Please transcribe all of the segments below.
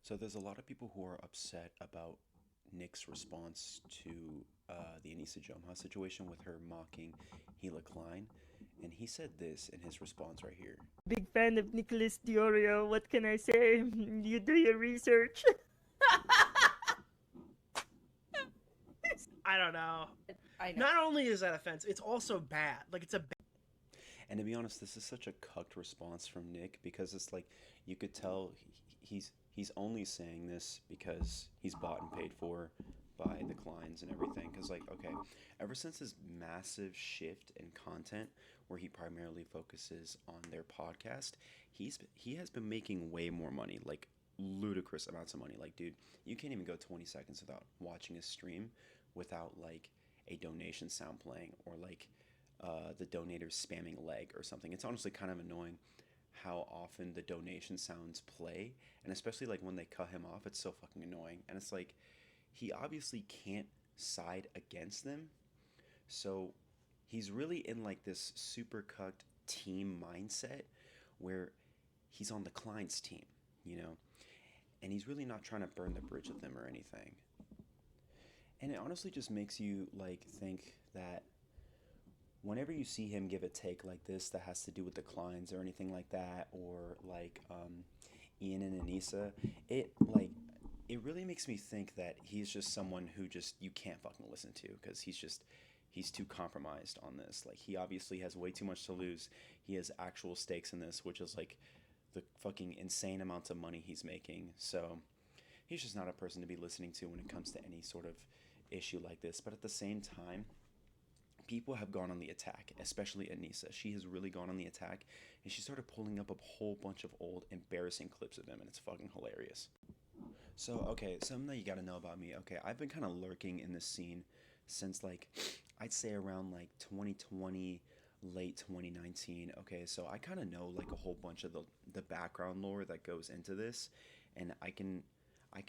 So there's a lot of people who are upset about Nick's response to the Anissa Jomha situation with her mocking Hila Klein, and he said this in his response right here. Big fan of Nicholas Deorio. What can I say? You do your research. I don't know. I know. Not only is that offensive, it's also bad. Like, it's a And to be honest, this is such a cucked response from Nick because it's like you could tell he's only saying this because he's bought and paid for by the Kleins and everything. Because like, okay, ever since his massive shift in content where he primarily focuses on their podcast, he has been making way more money, like ludicrous amounts of money. Like, dude, you can't even go 20 seconds without watching a stream without like a donation sound playing or like the donators spamming leg or something. It's honestly kind of annoying how often the donation sounds play, and especially like when they cut him off, it's so fucking annoying. And it's like he obviously can't side against them, so he's really in like this super cucked team mindset where he's on the Klein's team, you know, and he's really not trying to burn the bridge with them or anything. And it honestly just makes you like think that whenever you see him give a take like this that has to do with the Kleins or anything like that, or like Ian and Anissa, it really makes me think that he's just someone who just you can't fucking listen to because he's too compromised on this. Like he obviously has way too much to lose. He has actual stakes in this, which is like the fucking insane amounts of money he's making. So he's just not a person to be listening to when it comes to any sort of issue like this. But at the same time, people have gone on the attack, especially Anissa. She has really gone on the attack, and she started pulling up a whole bunch of old, embarrassing clips of him, and it's fucking hilarious. So, okay, something that you gotta know about me. Okay, I've been kind of lurking in this scene since, like, I'd say around, like, 2020, late 2019. Okay, so I kind of know, like, a whole bunch of the background lore that goes into this, and I can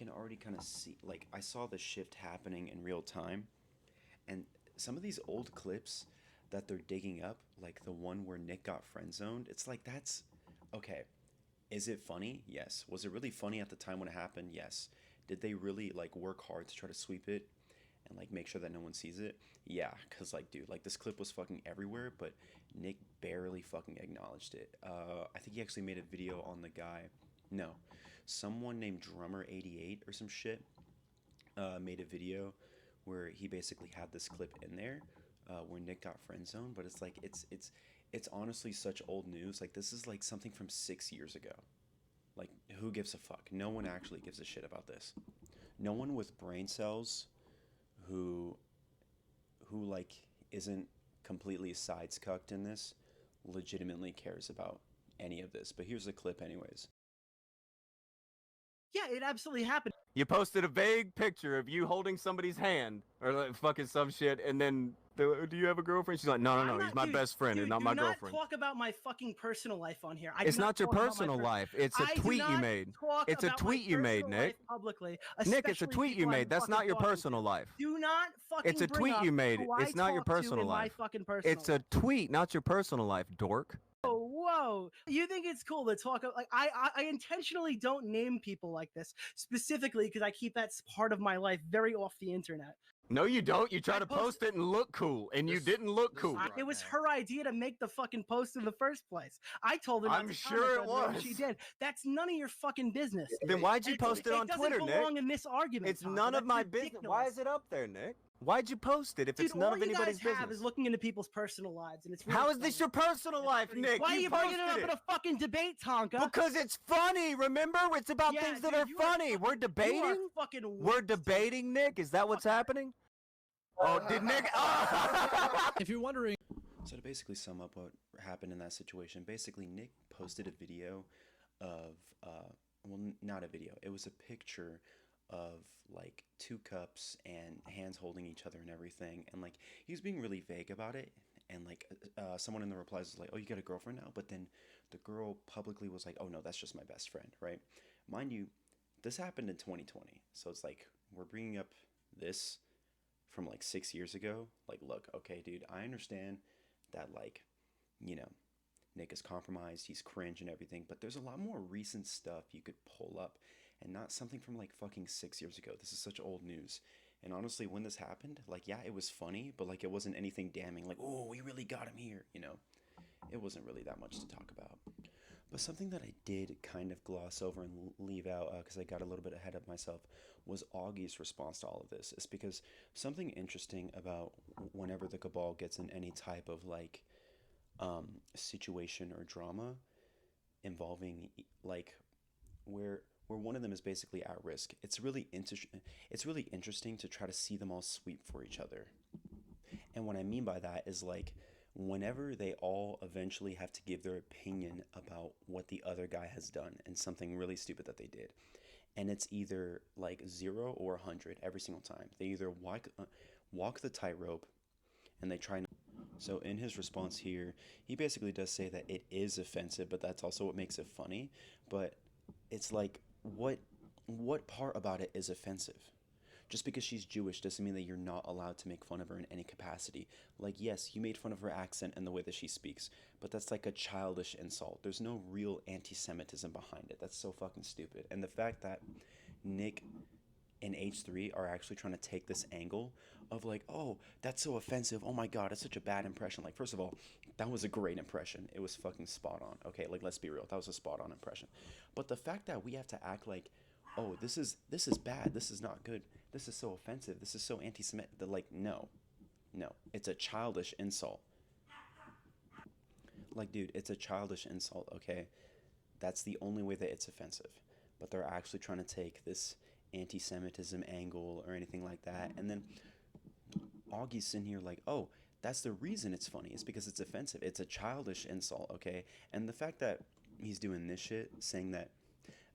already kind of see, like, I saw the shift happening in real time, and some of these old clips that they're digging up, like the one where Nick got friend zoned, it's like that's okay. Is it funny? Yes. Was it really funny at the time when it happened? Yes. Did they really like work hard to try to sweep it and like make sure that no one sees it? Yeah, cuz like dude, like this clip was fucking everywhere, but Nick barely fucking acknowledged it. I think he actually made a video on the guy. No. Someone named Drummer 88 or some shit made a video where he basically had this clip in there where Nick got friend zoned, but it's like it's honestly such old news. Like this is like something from 6 years ago. Like who gives a fuck? No one actually gives a shit about this. No one with brain cells who like isn't completely sides cucked in this legitimately cares about any of this. But here's the clip anyways. yeah, it absolutely happened. You posted a vague picture of you holding somebody's hand or like fucking some shit, and then do you have a girlfriend? She's like, no, I'm he's my dude, best friend and not do my not girlfriend. talk about my fucking personal life on here. It's not your personal life. It's a tweet you made. It's a tweet you made, Nick. Publicly, Nick, it's a tweet you made. That's not your personal life. Do not fucking. It's a tweet you made. It's not your personal life. It's a tweet, not your personal life, dork. Whoa, you think it's cool to talk like I intentionally don't name people like this specifically because I keep that part of my life very off the internet. No, you don't. You try to post it and look cool, and you didn't look cool. It was her idea to make the fucking post in the first place. I told her not I'm to sure it comment on was. she did. That's none of your fucking business. Then why'd you post it on Twitter, Nick? It doesn't belong in this argument. It's none of my business. Why is it up there, Nick? Why'd you post it if it's none of anybody's business? All you guys have is looking into people's personal lives, and it's really how is this your personal life, Nick? Why are you bringing it up in a fucking debate, Tonka? Because it's funny. Remember, it's about things that are funny. We're debating. We're debating, Nick. Is that what's happening? Oh, did Nick? If you're wondering. So to basically sum up what happened in that situation, basically Nick posted a video of, well, not a video. It was a picture of like two cups and hands holding each other and everything, and like he was being really vague about it, and like someone in the replies was like, oh, you got a girlfriend now? But then the girl publicly was like, oh no, that's just my best friend, right? Mind you, this happened in 2020, so it's like we're bringing up this from like 6 years ago. Like, look, okay, dude, I understand that, like, you know, Nick is compromised, he's cringe and everything, but there's a lot more recent stuff you could pull up and not something from like fucking 6 years ago. This is such old news. And honestly, when this happened, like, yeah, it was funny, but like, it wasn't anything damning. Like, oh, we really got him here, you know? It wasn't really that much to talk about. But something that I did kind of gloss over and leave out because I got a little bit ahead of myself was Augie's response to all of this. It's because something interesting about whenever the Cabal gets in any type of like situation or drama involving like where one of them is basically at risk. It's really interesting to try to see them all sweep for each other. And what I mean by that is like whenever they all eventually have to give their opinion about what the other guy has done and something really stupid that they did. And it's either like 0 or 100 every single time. They either walk the tightrope and they try. So in his response here, he basically does say that it is offensive, but that's also what makes it funny. But it's like, what part about it is offensive? Just because she's Jewish doesn't mean that you're not allowed to make fun of her in any capacity. Like, yes, you made fun of her accent and the way that she speaks, but that's like a childish insult. There's no real anti-Semitism behind it. That's so fucking stupid. And the fact that Nick and H3 are actually trying to take this angle of like, oh, that's so offensive. Oh my God, it's such a bad impression. Like, first of all, that was a great impression. It was fucking spot on. Okay, like, let's be real. That was a spot on impression. But the fact that we have to act like, oh, this is bad. This is not good. This is so offensive. This is so anti-Semitic. Like, no, it's a childish insult. Like, dude, it's a childish insult. Okay, that's the only way that it's offensive. But they're actually trying to take this anti-Semitism angle or anything like that, and then Augie's sitting here like, oh, that's the reason it's funny. It's because it's offensive. It's a childish insult. Okay, and the fact that he's doing this shit, saying that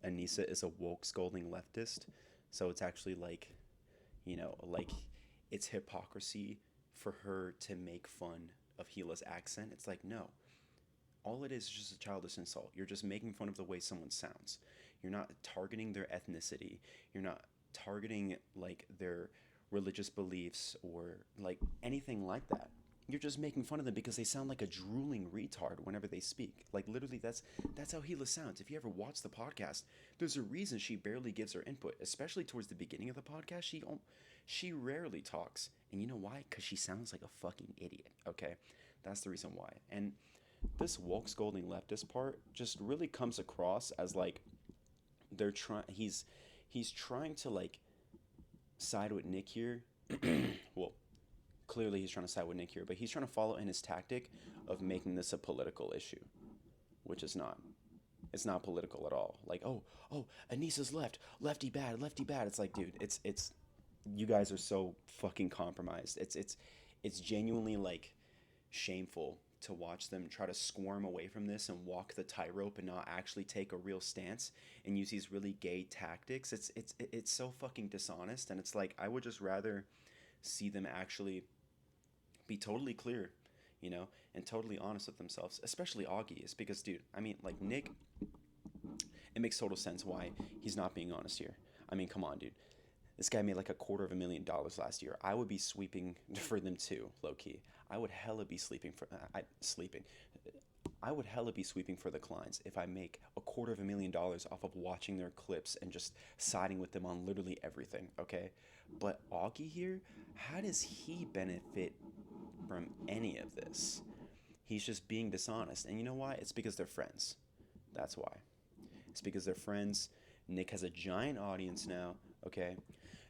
Anissa is a woke scolding leftist, so it's actually like, you know, like it's hypocrisy for her to make fun of Gila's accent. It's like, no, all it is just a childish insult. You're just making fun of the way someone sounds. You're not targeting their ethnicity. You're not targeting like their religious beliefs or like anything like that. You're just making fun of them because they sound like a drooling retard whenever they speak. Like, literally, that's how Gila sounds. If you ever watch the podcast, there's a reason she barely gives her input, especially towards the beginning of the podcast. She rarely talks, and you know why? Because she sounds like a fucking idiot. Okay, that's the reason why. And this woke scolding leftist part just really comes across as like they're trying. He's trying to like side with Nick here. Well, clearly he's trying to side with Nick here, but he's trying to follow in his tactic of making this a political issue, which is not. It's not political at all. Like, oh, Anissa's lefty bad. It's like, dude, it's you guys are so fucking compromised. It's genuinely like shameful to watch them try to squirm away from this and walk the tightrope and not actually take a real stance and use these really gay tactics. It's so fucking dishonest, and it's like I would just rather see them actually be totally clear, you know, and totally honest with themselves, especially Augie. Is because, dude, I mean, like, Nick, it makes total sense why he's not being honest here. I mean, come on, dude. This guy made like $250,000 last year. I would be sweeping for them too, low key. I would hella be I would hella be sweeping for the Kleins if I make $250,000 off of watching their clips and just siding with them on literally everything, okay? But Augie here, how does he benefit from any of this? He's just being dishonest. And you know why? It's because they're friends. That's why. It's because they're friends. Nick has a giant audience now, okay?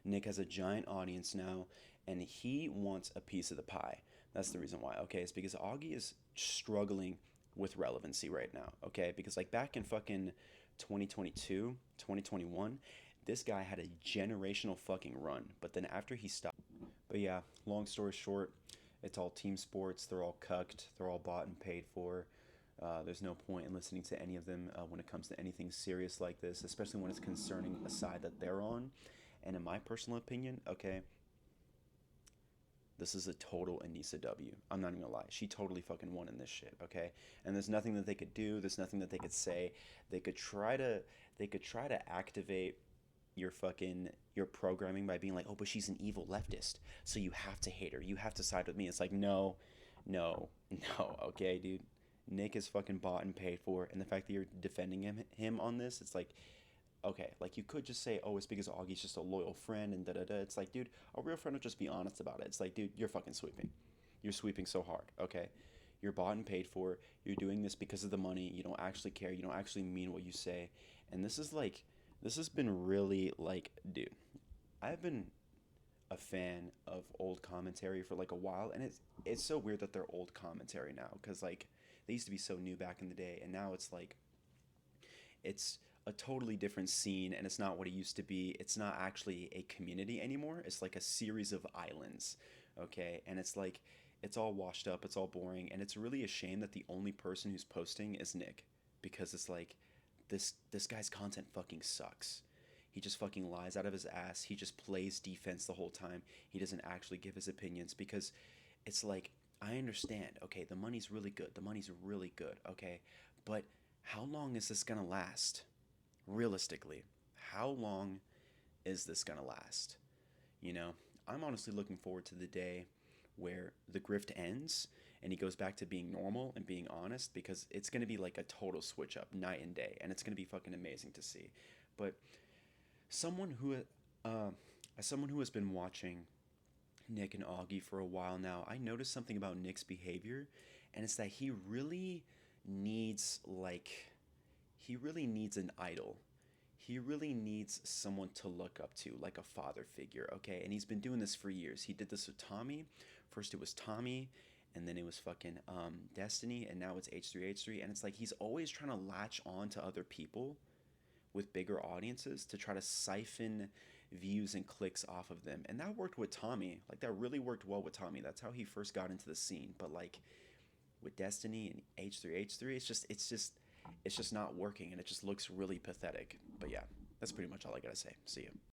Nick has a giant audience now, and he wants a piece of the pie. That's the reason why, okay? It's because Augie is struggling with relevancy right now, okay? Because like back in fucking 2022, 2021, this guy had a generational fucking run, but then after he stopped. But yeah, long story short, it's all team sports. They're all cucked. They're all bought and paid for. There's no point in listening to any of them when it comes to anything serious like this, especially when it's concerning a side that they're on. And in my personal opinion, okay, this is a total Anissa W. I'm not even gonna lie. She totally fucking won in this shit, okay? And there's nothing that they could do. There's nothing that they could say. They could try to activate your programming by being like, oh, but she's an evil leftist, so you have to hate her. You have to side with me. It's like, no, okay, dude. Nick is fucking bought and paid for, and the fact that you're defending him on this, it's like, okay, like you could just say, oh, it's because Augie's just a loyal friend and da da da. It's like, dude, a real friend would just be honest about it. It's like, dude, you're fucking sweeping. You're sweeping so hard, okay? You're bought and paid for. You're doing this because of the money. You don't actually care. You don't actually mean what you say. And this is like, this has been really like, dude, I've been a fan of old commentary for like a while, and it's so weird that they're old commentary now because like they used to be so new back in the day, and now it's like it's a totally different scene, and it's not what it used to be. It's not actually a community anymore. It's like a series of islands, okay? And it's like it's all washed up, it's all boring, and it's really a shame that the only person who's posting is Nick, because it's like this guy's content fucking sucks. He just fucking lies out of his ass. He just plays defense the whole time. He doesn't actually give his opinions because it's like I understand. Okay, the money's really good. The money's really good, okay? But how long is this going to last? Realistically, how long is this going to last? You know, I'm honestly looking forward to the day where the grift ends and he goes back to being normal and being honest, because it's going to be like a total switch up night and day, and it's going to be fucking amazing to see. But someone who uh, as someone who has been watching Nick and Augie for a while now, I noticed something about Nick's behavior, and it's that needs like he really needs an idol. He really needs someone to look up to, like a father figure, okay? And he's been doing this for years. He did this with Tommy. First it was Tommy, and then it was fucking Destiny, and now it's H3H3. And it's like he's always trying to latch on to other people with bigger audiences to try to siphon views and clicks off of them. And that worked with Tommy. Like that really worked well with Tommy. That's how he first got into the scene. But like with Destiny and H3H3, it's just not working, and it just looks really pathetic. But yeah, that's pretty much all I gotta say. See you.